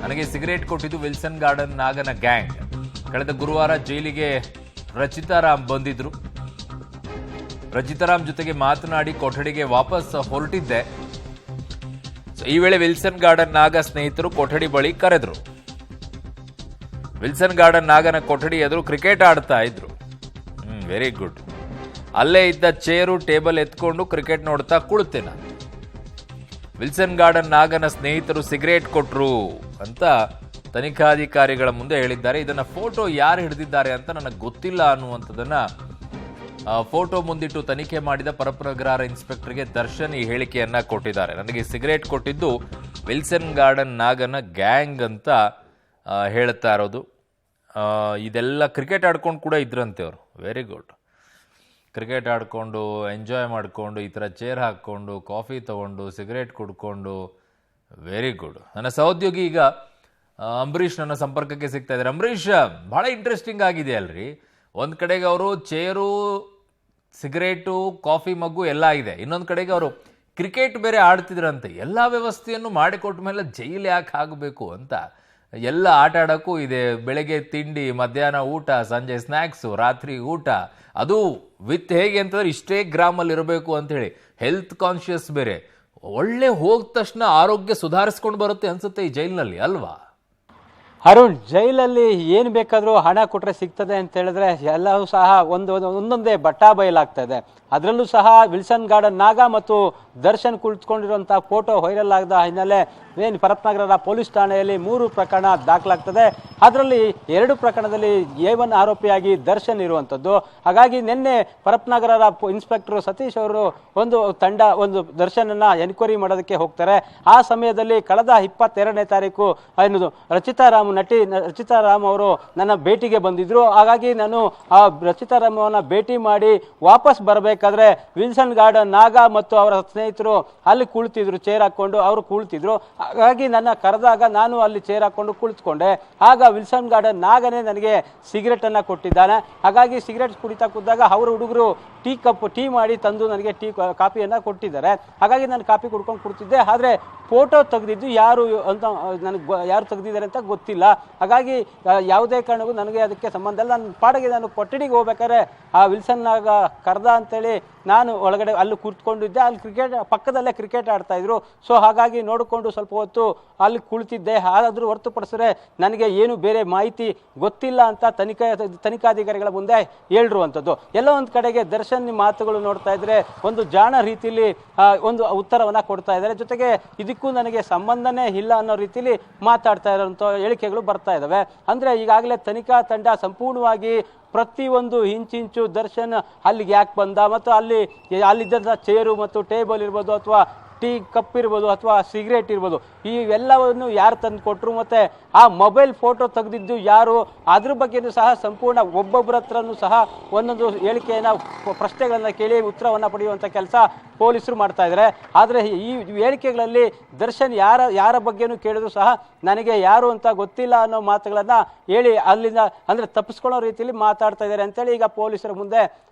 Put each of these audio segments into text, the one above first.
ನನಗೆ ಸಿಗರೇಟ್ ಕೊಟ್ಟಿದ್ದು Wilson garden ನಾಗನ ಗ್ಯಾಂಗ್. ಕಳೆದ ಗುರುವಾರ ಜೈಲಿಗೆ ರಚಿತಾರಾಮ್ ಬಂದಿದ್ರು. ರಚಿತಾರಾಮ್ ಜೊತೆಗೆ ಮಾತನಾಡಿ ಕೊಠಡಿಗೆ ವಾಪಸ್ ಹೊರಟಿದ್ದೆ. ಈ ವೇಳೆ ವಿಲ್ಸನ್ ಗಾರ್ಡನ್ ನಾಗ ಸ್ನೇಹಿತರು ಕೊಠಡಿ ಬಳಿ ಕರೆದ್ರು. ವಿಲ್ಸನ್ ಗಾರ್ಡನ್ ನಾಗನ ಕೊಠಡಿ ಎದುರು ಕ್ರಿಕೆಟ್ ಆಡ್ತಾ ಇದ್ರು. Very good. ಅಲ್ಲೇ ಇದ್ದ ಚೇರು ಟೇಬಲ್ ಎತ್ಕೊಂಡು ಕ್ರಿಕೆಟ್ ನೋಡ್ತಾ ಕುಳಿತೆ ನಾನು. ವಿಲ್ಸನ್ ಗಾರ್ಡನ್ ನಾಗನ ಸ್ನೇಹಿತರು ಸಿಗರೇಟ್ ಕೊಟ್ರು ಅಂತ ತನಿಖಾಧಿಕಾರಿಗಳ ಮುಂದೆ ಹೇಳಿದ್ದಾರೆ. ಇದನ್ನ ಫೋಟೋ ಯಾರು ಹಿಡಿದಿದ್ದಾರೆ ಅಂತ ನನಗೆ ಗೊತ್ತಿಲ್ಲ ಅನ್ನುವಂಥದ್ದನ್ನ ಫೋಟೋ ಮುಂದಿಟ್ಟು ತನಿಖೆ ಮಾಡಿದ ಪರಪ್ರಗ್ರಹ ಇನ್ಸ್ಪೆಕ್ಟರ್ಗೆ ದರ್ಶನ್ ಈ ಹೇಳಿಕೆಯನ್ನ ಕೊಟ್ಟಿದ್ದಾರೆ. ನನಗೆ ಸಿಗರೇಟ್ ಕೊಟ್ಟಿದ್ದು ವಿಲ್ಸನ್ ಗಾರ್ಡನ್ ನಾಗನ ಗ್ಯಾಂಗ್ ಅಂತ ಹೇಳ್ತಾ ಇರೋದು. ಇದೆಲ್ಲ ಕ್ರಿಕೆಟ್ ಆಡ್ಕೊಂಡು ಕೂಡ ಇದ್ರಂತೆ ಅವರು. Very good. ಕ್ರಿಕೆಟ್ ಆಡಿಕೊಂಡು ಎಂಜಾಯ್ ಮಾಡಿಕೊಂಡು ಈ ಥರ ಚೇರ್ ಹಾಕ್ಕೊಂಡು ಕಾಫಿ ತೊಗೊಂಡು ಸಿಗರೇಟ್ ಕುಡ್ಕೊಂಡು ವೆರಿ ಗುಡ್. ನನ್ನ ಸಹೋದ್ಯೋಗಿ ಈಗ ಅಂಬರೀಷ್ ನನ್ನ ಸಂಪರ್ಕಕ್ಕೆ ಸಿಗ್ತಾ ಇದ್ದಾರೆ. ಅಂಬರೀಷ್, ಭಾಳ ಇಂಟ್ರೆಸ್ಟಿಂಗ್ ಆಗಿದೆ ಅಲ್ರಿ. ಒಂದು ಕಡೆಗೆ ಅವರು ಚೇರು, ಸಿಗರೇಟು, ಕಾಫಿ ಮಗ್ಗು ಎಲ್ಲ ಇದೆ. ಇನ್ನೊಂದು ಕಡೆಗೆ ಅವರು ಕ್ರಿಕೆಟ್ ಬೇರೆ ಆಡ್ತಿದ್ರಂತೆ. ಎಲ್ಲ ವ್ಯವಸ್ಥೆಯನ್ನು ಮಾಡಿಕೊಟ್ಟ ಮೇಲೆ ಜೈಲು ಯಾಕೆ ಆಗಬೇಕು ಅಂತ ಎಲ್ಲ ಆಟ ಆಡೋಕ್ಕೂ ಇದೆ. ಬೆಳಗ್ಗೆ ತಿಂಡಿ, ಮಧ್ಯಾಹ್ನ ಊಟ, ಸಂಜೆ ಸ್ನ್ಯಾಕ್ಸು, ರಾತ್ರಿ ಊಟ, ಅದು ವಿತ್ ಹೇಗೆ ಅಂತಂದ್ರೆ ಇಷ್ಟೇ ಗ್ರಾಮಲ್ಲಿ ಇರಬೇಕು ಅಂಥೇಳಿ ಹೆಲ್ತ್ ಕಾನ್ಷಿಯಸ್ ಬೇರೆ. ಒಳ್ಳೆ ಹೋದ ತಕ್ಷಣ ಆರೋಗ್ಯ ಸುಧಾರಿಸ್ಕೊಂಡು ಬರುತ್ತೆ ಅನ್ಸುತ್ತೆ ಈ ಜೈಲಿನಲ್ಲಿ ಅಲ್ವಾ? ಅರುಣ್, ಜೈಲಲ್ಲಿ ಏನು ಬೇಕಾದರೂ ಹಣ ಕೊಟ್ಟರೆ ಸಿಗ್ತದೆ ಅಂತ ಹೇಳಿದ್ರೆ ಎಲ್ಲವೂ ಸಹ ಒಂದೊಂದೇ ಬಟ್ಟಾ ಬಯಲಾಗ್ತಾ ಇದೆ. ಅದರಲ್ಲೂ ಸಹ ವಿಲ್ಸನ್ ಗಾರ್ಡನ್ ನಾಗ ಮತ್ತು ದರ್ಶನ್ ಕುಳಿತುಕೊಂಡಿರುವಂಥ ಫೋಟೋ ವೈರಲ್ ಆಗದ ಹಿನ್ನೆಲೆ ಏನು ಪರಪ್ನಗರ ಪೊಲೀಸ್ ಠಾಣೆಯಲ್ಲಿ 3 ಪ್ರಕರಣ ದಾಖಲಾಗ್ತದೆ. ಅದರಲ್ಲಿ 2 ಪ್ರಕರಣದಲ್ಲಿ A1 ಆರೋಪಿಯಾಗಿ ದರ್ಶನ್ ಇರುವಂಥದ್ದು. ಹಾಗಾಗಿ ನಿನ್ನೆ ಪರಪ್ನಗರ ಇನ್ಸ್ಪೆಕ್ಟರ್ ಸತೀಶ್ ಅವರು ಒಂದು ದರ್ಶನನ್ನ ಎನ್ಕ್ವೈರಿ ಮಾಡೋದಕ್ಕೆ ಹೋಗ್ತಾರೆ. ಆ ಸಮಯದಲ್ಲಿ ಕಳೆದ 22ನೇ ತಾರೀಕು ನಟಿ ರಚಿತಾರಾಮ್ ಅವರು ನನ್ನ ಭೇಟಿಗೆ ಬಂದಿದ್ರು. ಹಾಗಾಗಿ ನಾನು ಆ ರಚಿತಾರಾಮ್ ಅವನ್ನ ಭೇಟಿ ಮಾಡಿ ವಾಪಸ್ ಬರಬೇಕಾದ್ರೆ ವಿಲ್ಸನ್ ಗಾರ್ಡನ್ ನಾಗ ಮತ್ತು ಅವರ ಸ್ನೇಹಿತರು ಅಲ್ಲಿ ಕುಳಿತಿದ್ರು, ಚೇರ್ ಹಾಕೊಂಡು ಅವರು ಕುಳಿತಿದ್ರು. ಹಾಗಾಗಿ ನನ್ನ ಕರೆದಾಗ ನಾನು ಅಲ್ಲಿ ಚೇರ್ ಹಾಕೊಂಡು ಕುಳಿತುಕೊಂಡೆ. ಆಗ ವಿಲ್ಸನ್ ಗಾರ್ಡನ್ ನಾಗನೇ ನನಗೆ ಸಿಗರೇಟ್ ಅನ್ನ ಕೊಟ್ಟಿದ್ದಾನೆ. ಹಾಗಾಗಿ ಸಿಗರೇಟ್ ಕುಡಿತಾ ಕೂತಾಗ ಅವರು ಹುಡುಗರು ಟೀ ಮಾಡಿ ತಂದು ನನಗೆ ಕಾಫಿಯನ್ನ ಕೊಟ್ಟಿದ್ದಾರೆ. ಹಾಗಾಗಿ ನಾನು ಕಾಫಿ ಕುಡ್ಕೊಂಡು ಕುಡ್ತಿದ್ದೆ. ಆದರೆ ಫೋಟೋ ತೆಗೆದಿದ್ದು ಯಾರು ಅಂತ ನನಗೆ ಯಾರು ತೆಗೆದಿದ್ದಾರೆ ಅಂತ ಗೊತ್ತಿಲ್ಲ. ಹಾಗಾಗಿ ಯಾವುದೇ ಕಾರಣಕ್ಕೂ ನನಗೆ ಅದಕ್ಕೆ ಸಂಬಂಧ ಇಲ್ಲ. ನನ್ನ ಪಾಡಿಗೆ ನಾನು ಕೊಠಡಿಗೆ ಹೋಗ್ಬೇಕಾದ್ರೆ ಆ ವಿಲ್ಸನ್ನಾಗ ಕರ್ದ ಅಂತೇಳಿ ನಾನು ಒಳಗಡೆ ಅಲ್ಲಿ ಕೂತ್ಕೊಂಡಿದ್ದೆ. ಅಲ್ಲಿ ಪಕ್ಕದಲ್ಲೇ ಕ್ರಿಕೆಟ್ ಆಡ್ತಾ ಇದ್ರು. ಸೊ ಹಾಗಾಗಿ ನೋಡಿಕೊಂಡು ಸ್ವಲ್ಪ ಹೊತ್ತು ಅಲ್ಲಿ ಕುಳಿತಿದ್ದೆ. ಆದರೂ ಹೊರತುಪಡಿಸಿದ್ರೆ ನನಗೆ ಏನು ಬೇರೆ ಮಾಹಿತಿ ಗೊತ್ತಿಲ್ಲ ಅಂತ ತನಿಖಾಧಿಕಾರಿಗಳ ಮುಂದೆ ಹೇಳಿರುವಂಥದ್ದು. ಎಲ್ಲ ಒಂದು ಕಡೆಗೆ ದರ್ಶನ್ ಮಾತುಗಳು ನೋಡ್ತಾ ಇದ್ರೆ ಒಂದು ಜಾಣ ರೀತಿಯಲ್ಲಿ ಒಂದು ಉತ್ತರವನ್ನ ಕೊಡ್ತಾ ಇದ್ದಾರೆ. ಜೊತೆಗೆ ಇದಕ್ಕೂ ನನಗೆ ಸಂಬಂಧನೇ ಇಲ್ಲ ಅನ್ನೋ ರೀತಿಯಲ್ಲಿ ಮಾತಾಡ್ತಾ ಇರೋಂಥ ಹೇಳಿಕೆಗಳು ಬರ್ತಾ ಇದ್ದಾವೆ. ಅಂದ್ರೆ ಈಗಾಗಲೇ ತನಿಖಾ ತಂಡ ಸಂಪೂರ್ಣವಾಗಿ ಪ್ರತಿಯೊಂದು ಇಂಚಿಂಚು ದರ್ಶನ್ ಅಲ್ಲಿಗೆ ಯಾಕೆ ಬಂದ ಮತ್ತು ಅಲ್ಲಿದ್ದಂಥ ಚೇರು ಮತ್ತು ಟೇಬಲ್ ಇರ್ಬೋದು ಅಥವಾ ಟೀ ಕಪ್ ಇರ್ಬೋದು ಅಥವಾ ಸಿಗರೇಟ್ ಇರ್ಬೋದು, ಇವೆಲ್ಲವನ್ನು ಯಾರು ತಂದು ಕೊಟ್ಟರು ಮತ್ತು ಆ ಮೊಬೈಲ್ ಫೋಟೋ ತೆಗೆದಿದ್ದು ಯಾರು, ಅದ್ರ ಬಗ್ಗೆಯೂ ಸಹ ಸಂಪೂರ್ಣ ಒಬ್ಬೊಬ್ಬರ ಹತ್ರನೂ ಸಹ ಒಂದೊಂದು ಹೇಳಿಕೆಯನ್ನು ಪ್ರಶ್ನೆಗಳನ್ನು ಕೇಳಿ ಉತ್ತರವನ್ನು ಪಡೆಯುವಂಥ ಕೆಲಸ ಪೊಲೀಸರು ಮಾಡ್ತಾ ಇದ್ದಾರೆ. ಆದರೆ ಈ ಹೇಳಿಕೆಗಳಲ್ಲಿ ದರ್ಶನ್ ಯಾರ ಬಗ್ಗೆನೂ ಕೇಳಿದ್ರು ಸಹ ನನಗೆ ಯಾರು ಅಂತ ಗೊತ್ತಿಲ್ಲ ಅನ್ನೋ ಮಾತುಗಳನ್ನು ಹೇಳಿ ಅಲ್ಲಿಂದ ಅಂದರೆ ತಪ್ಪಿಸ್ಕೊಳ್ಳೋ ರೀತಿಯಲ್ಲಿ ಮಾತಾಡ್ತಾ ಇದ್ದಾರೆ ಅಂತೇಳಿ ಈಗ ಪೊಲೀಸರ ಮುಂದೆ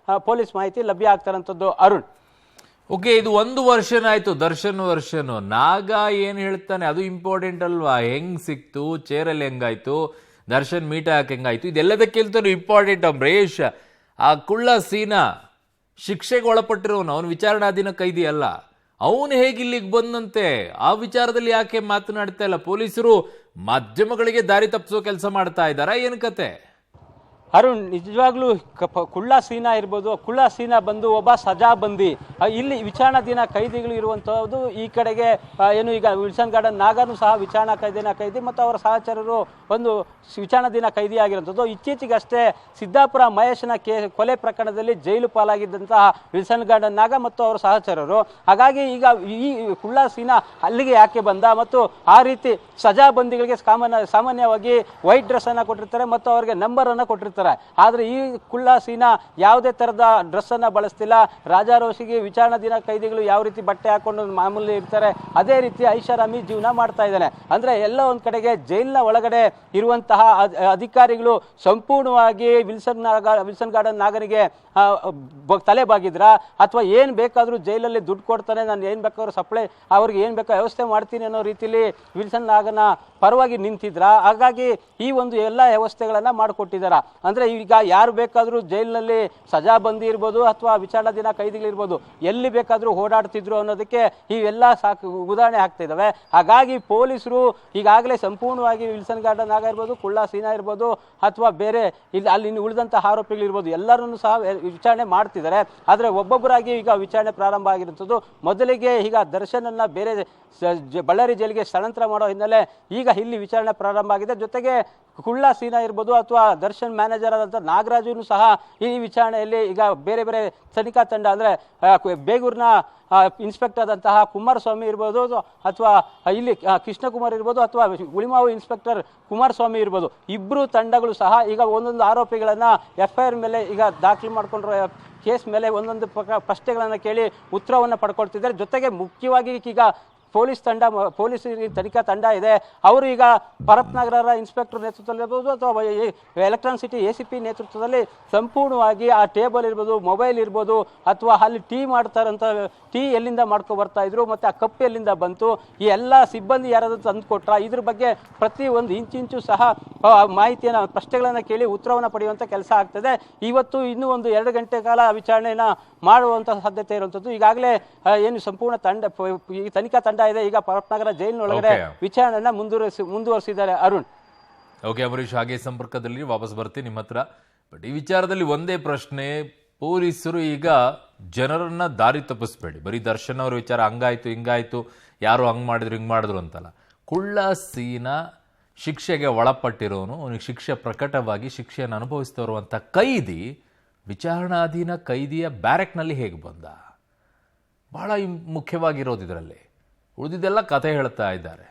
ಪೊಲೀಸ್ ಮಾಹಿತಿ ಲಭ್ಯ ಆಗ್ತಾರಂಥದ್ದು. ಅರುಣ್, ಓಕೆ, ಇದು 1 ವರ್ಷನ್ ಆಯ್ತು. ದರ್ಶನ್ ವರ್ಷನು ನಾಗ ಏನ್ ಹೇಳ್ತಾನೆ ಅದು ಇಂಪಾರ್ಟೆಂಟ್ ಅಲ್ವಾ? ಹೆಂಗ್ ಸಿಕ್ತು, ಚೇರಲ್ಲಿ ಹೆಂಗಾಯ್ತು, ದರ್ಶನ್ ಮೀಟ ಹಾಕಿ ಹೆಂಗಾಯ್ತು, ಇದೆಲ್ಲದಕ್ಕಿಂತ ಇಂಪಾರ್ಟೆಂಟ್ ಅಂಬರೀಷ್. ಆ ಕುಳ್ಳ ಸೀನಾ ಶಿಕ್ಷೆಗೆ ಒಳಪಟ್ಟಿರೋನು, ಅವನು ವಿಚಾರಣಾಧೀನ ಕೈದಿ ಅಲ್ಲ. ಅವನು ಹೇಗೆ ಇಲ್ಲಿಗೆ ಬಂದಂತೆ ಆ ವಿಚಾರದಲ್ಲಿ ಯಾಕೆ ಮಾತನಾಡ್ತಾ ಇಲ್ಲ? ಪೊಲೀಸರು ಮಾಧ್ಯಮಗಳಿಗೆ ದಾರಿ ತಪ್ಪಿಸೋ ಕೆಲಸ ಮಾಡ್ತಾ ಇದ್ದಾರಾ, ಏನ್ ಕತೆ? ಅರುಣ್, ನಿಜವಾಗ್ಲೂ ಕುಳ್ಳ ಸೀನಾ ಇರ್ಬೋದು. ಕುಳ್ಳ ಸೀನಾ ಬಂದು ಒಬ್ಬ ಸಜಾಬಂದಿ. ಇಲ್ಲಿ ವಿಚಾರಣಾಧೀನ ಕೈದಿಗಳು ಇರುವಂಥದ್ದು. ಈ ಕಡೆಗೆ ಏನು ಈಗ ವಿಲ್ಸನ್ ಗಾರ್ಡನ್ ನಾಗನೂ ಸಹ ವಿಚಾರಣಾ ಕೈದಿ ಮತ್ತು ಅವರ ಸಹಚರರು ಒಂದು ವಿಚಾರಣಾಧೀನ ಕೈದಿ ಆಗಿರುವಂಥದ್ದು. ಇತ್ತೀಚೆಗಷ್ಟೇ ಸಿದ್ದಾಪುರ ಮಹೇಶನ ಕೊಲೆ ಪ್ರಕರಣದಲ್ಲಿ ಜೈಲು ಪಾಲಾಗಿದ್ದಂತಹ ವಿಲ್ಸನ್ ಗಾರ್ಡನ್ ನಾಗ ಮತ್ತು ಅವರ ಸಹಚರರು. ಹಾಗಾಗಿ ಈಗ ಈ ಕುಳ್ಳ ಸೀನಾ ಅಲ್ಲಿಗೆ ಯಾಕೆ ಬಂದ ಮತ್ತು ಆ ರೀತಿ ಸಜಾಬಂದಿಗಳಿಗೆ ಸಾಮಾನ್ಯವಾಗಿ ವೈಟ್ ಡ್ರೆಸ್ ಅನ್ನ ಕೊಟ್ಟಿರ್ತಾರೆ ಮತ್ತು ಅವರಿಗೆ ನಂಬರ್ ಅನ್ನ ಕೊಟ್ಟಿರ್ತಾರೆ. ಮಾಡ್ತಾರೆ. ಆದ್ರೆ ಈ ಕುಳ್ಳ ಸೀನಾ ಯಾವುದೇ ತರದ ಡ್ರೆಸ್ ಅನ್ನ ಬಳಸ್ತಿಲ್ಲ. ರಾಜಾರೋಷಿಗೆ ವಿಚಾರಣಾ ದಿನ ಕೈದಿಗಳು ಯಾವ ರೀತಿ ಬಟ್ಟೆ ಹಾಕೊಂಡು ಮಾಮೂಲಿ ಇರ್ತಾರೆ ಅದೇ ರೀತಿ ಐಷಾರಾಮಿ ಜೀವನ ಮಾಡ್ತಾ ಇದ್ದಾನೆ. ಅಂದ್ರೆ ಎಲ್ಲ ಒಂದ್ ಕಡೆಗೆ ಜೈಲಿನ ಒಳಗಡೆ ಇರುವಂತಹ ಅಧಿಕಾರಿಗಳು ಸಂಪೂರ್ಣವಾಗಿ ವಿಲ್ಸನ್ ಗಾರ್ಡನ್ ನಾಗನಿಗೆ ತಲೆ ಬಾಗಿದ್ರ ಅಥವಾ ಏನ್ ಬೇಕಾದ್ರೂ ಜೈಲಲ್ಲಿ ದುಡ್ಡು ಕೊಡ್ತಾನೆ, ನಾನು ಏನ್ ಬೇಕಾದ್ರೂ ಸಪ್ಲೈ ಅವ್ರಿಗೆ ಏನ್ ಬೇಕಾದ್ರೂ ವ್ಯವಸ್ಥೆ ಮಾಡ್ತೀನಿ ಅನ್ನೋ ರೀತಿಲಿ ವಿಲ್ಸನ್ ನಾಗನ ಪರವಾಗಿ ನಿಂತಿದ್ರ. ಹಾಗಾಗಿ ಈ ಒಂದು ಎಲ್ಲ ವ್ಯವಸ್ಥೆಗಳನ್ನ ಮಾಡಿಕೊಟ್ಟಿದಾರ. ಅಂದ್ರೆ ಈಗ ಯಾರು ಬೇಕಾದ್ರೂ ಜೈಲಿನಲ್ಲಿ ಸಜಾ ಬಂದಿ ಇರ್ಬೋದು ಅಥವಾ ವಿಚಾರಣಾ ದಿನ ಕೈದಿಗಳಿರ್ಬೋದು ಎಲ್ಲಿ ಬೇಕಾದ್ರೂ ಓಡಾಡ್ತಿದ್ರು ಅನ್ನೋದಕ್ಕೆ ಇವೆಲ್ಲ ಸಾಕು ಉದಾಹರಣೆ ಆಗ್ತಾ ಇದಾವೆ. ಹಾಗಾಗಿ ಪೊಲೀಸರು ಈಗಾಗಲೇ ಸಂಪೂರ್ಣವಾಗಿ ವಿಲ್ಸನ್ ಗಾರ್ಡನ್ ನಾಗ ಇರ್ಬೋದು, ಕುಳ್ಳ ಸೀನಾ ಇರ್ಬೋದು ಅಥವಾ ಬೇರೆ ಇಲ್ಲಿ ಅಲ್ಲಿ ಉಳಿದಂತ ಆರೋಪಿಗಳಿರ್ಬೋದು ಎಲ್ಲರನ್ನು ಸಹ ವಿಚಾರಣೆ ಮಾಡ್ತಿದ್ದಾರೆ. ಆದ್ರೆ ಒಬ್ಬೊಬ್ಬರಾಗಿ ಈಗ ವಿಚಾರಣೆ ಪ್ರಾರಂಭ ಆಗಿರುವಂಥದ್ದು. ಮೊದಲಿಗೆ ಈಗ ದರ್ಶನ್ ಅನ್ನ ಬೇರೆ ಬಳ್ಳಾರಿ ಜೈಲಿಗೆ ಸ್ಥಳಾಂತರ ಮಾಡೋ ಹಿನ್ನೆಲೆ ಈಗ ಇಲ್ಲಿ ವಿಚಾರಣೆ ಪ್ರಾರಂಭ ಆಗಿದೆ. ಜೊತೆಗೆ ಕುಳ್ಳ ಸೀನಾ ಇರ್ಬೋದು ಅಥವಾ ದರ್ಶನ್ ಮ್ಯಾನೇಜರ್ ಆದಂಥ ನಾಗರಾಜುನು ಸಹ ಈ ವಿಚಾರಣೆಯಲ್ಲಿ ಈಗ ಬೇರೆ ಬೇರೆ ತನಿಖಾ ತಂಡ ಅಂದ್ರೆ ಬೇಗೂರಿನ ಇನ್ಸ್ಪೆಕ್ಟರ್ ಆದಂತಹ ಕುಮಾರಸ್ವಾಮಿ ಇರ್ಬೋದು ಅಥವಾ ಇಲ್ಲಿ ಕೃಷ್ಣಕುಮಾರ್ ಇರ್ಬೋದು ಅಥವಾ ಉಳಿಮಾವು ಇನ್ಸ್ಪೆಕ್ಟರ್ ಕುಮಾರಸ್ವಾಮಿ ಇರ್ಬೋದು, ಇಬ್ರು ತಂಡಗಳು ಸಹ ಈಗ ಒಂದೊಂದು ಆರೋಪಿಗಳನ್ನ FIR ಮೇಲೆ ಈಗ ದಾಖಲು ಮಾಡ್ಕೊಂಡ್ರೆ ಕೇಸ್ ಮೇಲೆ ಒಂದೊಂದು ಪ್ರಶ್ನೆಗಳನ್ನ ಕೇಳಿ ಉತ್ತರವನ್ನ ಪಡ್ಕೊಳ್ತಿದ್ದಾರೆ. ಜೊತೆಗೆ ಮುಖ್ಯವಾಗಿ ಈಗ ಪೊಲೀಸ್ ತನಿಖಾ ತಂಡ ಇದೆ. ಅವರು ಈಗ ಪರಪ್ ನಗರ ಇನ್ಸ್ಪೆಕ್ಟರ್ ನೇತೃತ್ವದಲ್ಲಿ ಇರ್ಬೋದು ಅಥವಾ ಎಲೆಕ್ಟ್ರಾನಿಕ್ ಸಿಟಿ ACP ನೇತೃತ್ವದಲ್ಲಿ ಸಂಪೂರ್ಣವಾಗಿ ಆ ಟೇಬಲ್ ಇರ್ಬೋದು, ಮೊಬೈಲ್ ಇರ್ಬೋದು ಅಥವಾ ಅಲ್ಲಿ ಟೀ ಮಾಡ್ತಾರಂತ ಟೀ ಎಲ್ಲಿಂದ ಮಾಡ್ಕೊ ಬರ್ತಾ ಇದ್ರು ಮತ್ತೆ ಆ ಕಪ್ ಎಲ್ಲಿಂದ ಬಂತು, ಈ ಎಲ್ಲ ಸಿಬ್ಬಂದಿ ಯಾರಾದ್ರೂ ತಂದು ಕೊಟ್ರ, ಇದ್ರ ಬಗ್ಗೆ ಪ್ರತಿ ಒಂದು ಇಂಚಿಂಚು ಸಹ ಮಾಹಿತಿಯನ್ನ ಪ್ರಶ್ನೆಗಳನ್ನ ಕೇಳಿ ಉತ್ತರವನ್ನ ಪಡೆಯುವಂತ ಕೆಲಸ ಆಗ್ತದೆ. ಇವತ್ತು ಇನ್ನೂ ಒಂದು 2 ಗಂಟೆ ಕಾಲ ವಿಚಾರಣೆಯನ್ನ ಮಾಡುವಂತ ಸಾಧ್ಯತೆ ಇರುವಂತದ್ದು. ಈಗಾಗಲೇ ಏನು ಸಂಪೂರ್ಣ ತಂಡ ಈ ತನಿಖಾ ತಂಡ ಇದೆ ಈಗ ಪರಪ್ನಗರ ಜೈಲಿನೊಳಗಡೆ ವಿಚಾರಣೆಯನ್ನ ಮುಂದುವರಿಸಿದ್ದಾರೆ. ಅರುಣ್, ಓಕೆ ಅಂಬರೀಶ್, ಹಾಗೆ ಸಂಪರ್ಕದಲ್ಲಿ ವಾಪಸ್ ಬರ್ತೀನಿ ನಿಮ್ಮ ಹತ್ರ. ಬಟ್ ಈ ವಿಚಾರದಲ್ಲಿ ಒಂದೇ ಪ್ರಶ್ನೆ, ಪೊಲೀಸರು ಈಗ ಜನರನ್ನ ದಾರಿ ತಪ್ಪಿಸ್ಬೇಡಿ, ಬರೀ ದರ್ಶನ್ ಅವ್ರ ವಿಚಾರ ಹಂಗಾಯ್ತು ಹಿಂಗಾಯ್ತು ಯಾರು ಹಂಗ್ ಮಾಡಿದ್ರು ಹಿಂಗ್ ಮಾಡಿದ್ರು ಅಂತಲ್ಲ. ಕುಳ್ಳ ಸೀನಾ ಶಿಕ್ಷೆಗೆ ಒಳಪಟ್ಟಿರೋನು, ಅವನಿಗೆ ಶಿಕ್ಷೆ ಪ್ರಕಟವಾಗಿ ಶಿಕ್ಷೆಯನ್ನು ಅನುಭವಿಸ್ತಾ ಇರುವಂಥ ಕೈದಿ ವಿಚಾರಣಾಧೀನ ಕೈದಿಯ ಬ್ಯಾರೆಕ್ನಲ್ಲಿ ಹೇಗೆ ಬಂದ, ಬಹಳ ಮುಖ್ಯವಾಗಿರೋದು ಇದರಲ್ಲಿ. ಉಳಿದಿದ್ದೆಲ್ಲ ಕಥೆ ಹೇಳ್ತಾ ಇದ್ದಾರೆ.